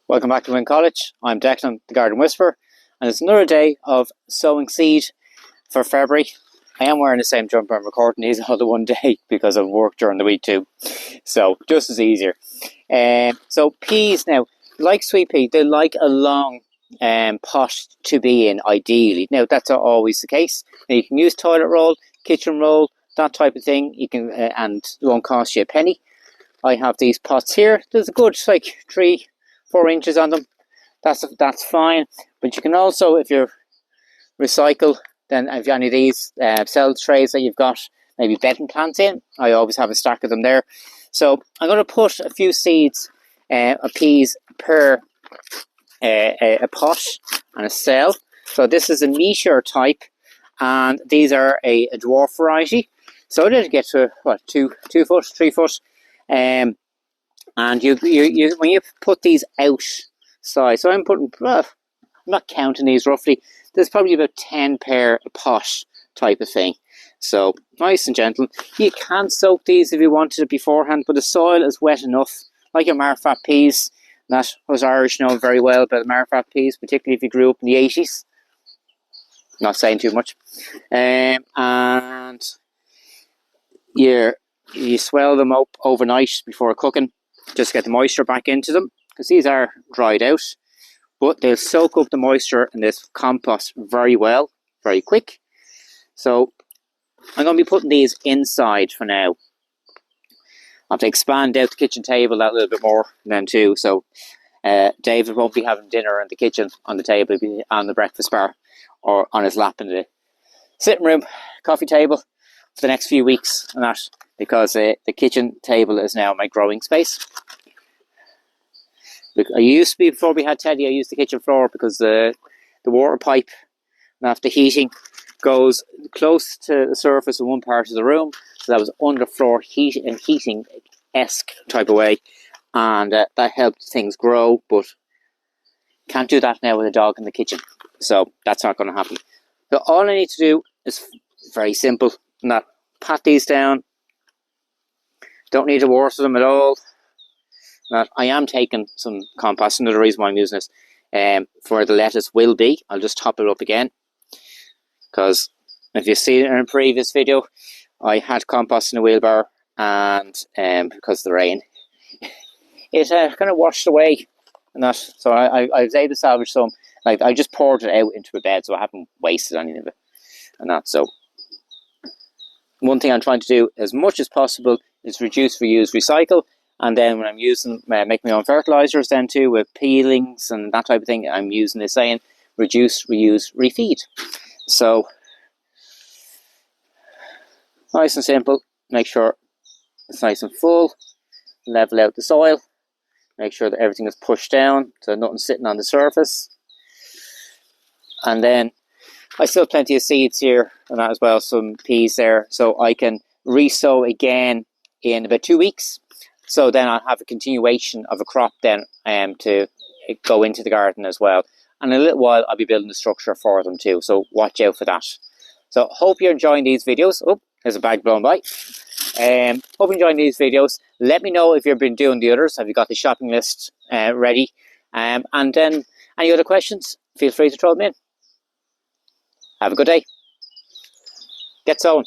Welcome back to Win College. I'm Declan, the Garden Whisperer, and it's another day of sowing seed for February. I am wearing the same jumper. I'm recording these all the one day because I've worked during the week too, so just as easier. So peas now, like sweet pea, they like a long pot to be in ideally. Now that's not always the case. Now, you can use toilet roll, kitchen roll, that type of thing. You can and it won't cost you a penny. I have these pots here. There's a good 3-4 inches on them. That's fine. But you can also, if you recycle, then if you have any of these cell trays that you've got maybe bedding plants in, I always have a stack of them there. So I'm going to put a few seeds of peas per a pot and a cell. So this is a Meteor type, and these are a dwarf variety. So it'll get to what, 2 foot, 3 foot. And you when you put these outside, so I'm not counting these roughly, there's probably about 10 pair a pot type of thing. So nice and gentle. You can soak these if you wanted it beforehand, but the soil is wet enough, like your marfat peas. That us Irish know very well about marfat peas, particularly if you grew up in the 80s. Not saying too much. And you swell them up overnight before cooking, just get the moisture back into them, because these are dried out, but they'll soak up the moisture in this compost very well, very quick. So I'm going to be putting these inside for now. I have to expand out the kitchen table that a little bit more then too, so David won't be having dinner in the kitchen on the table, he'll be on the breakfast bar or on his lap in the sitting room, coffee table for the next few weeks, and that because the kitchen table is now my growing space. I used to be, before we had Teddy, I used the kitchen floor because the water pipe, after heating, goes close to the surface of one part of the room, so that was underfloor heating-esque type of way, and that helped things grow, but can't do that now with a dog in the kitchen, so that's not going to happen. So all I need to do is very simple, and that pat these down. Don't need to water them at all. Now, I am taking some compost. Another reason why I'm using this for the lettuce will be, I'll just top it up again, because if you've seen it in a previous video, I had compost in a wheelbarrow, and because of the rain, it kind of washed away, and that. So I was able to salvage some. Like, I just poured it out into a bed, so I haven't wasted any of it, and that. So one thing I'm trying to do as much as possible is reduce, reuse, recycle. And then when I'm using, make my own fertilizers then too, with peelings and that type of thing, I'm using this saying, reduce, reuse, refeed. So, nice and simple. Make sure it's nice and full. Level out the soil. Make sure that everything is pushed down, so nothing's sitting on the surface. And then, I still have plenty of seeds here, and that as well, some peas there, so I can re-sow again in about 2 weeks. So then I'll have a continuation of a crop then to go into the garden as well. And in a little while I'll be building the structure for them too. So watch out for that. So hope you're enjoying these videos. Oh, there's a bag blown by. Hope you're enjoying these videos. Let me know if you've been doing the others. Have you got the shopping list ready? And then any other questions, feel free to throw them in. Have a good day. Get sowing.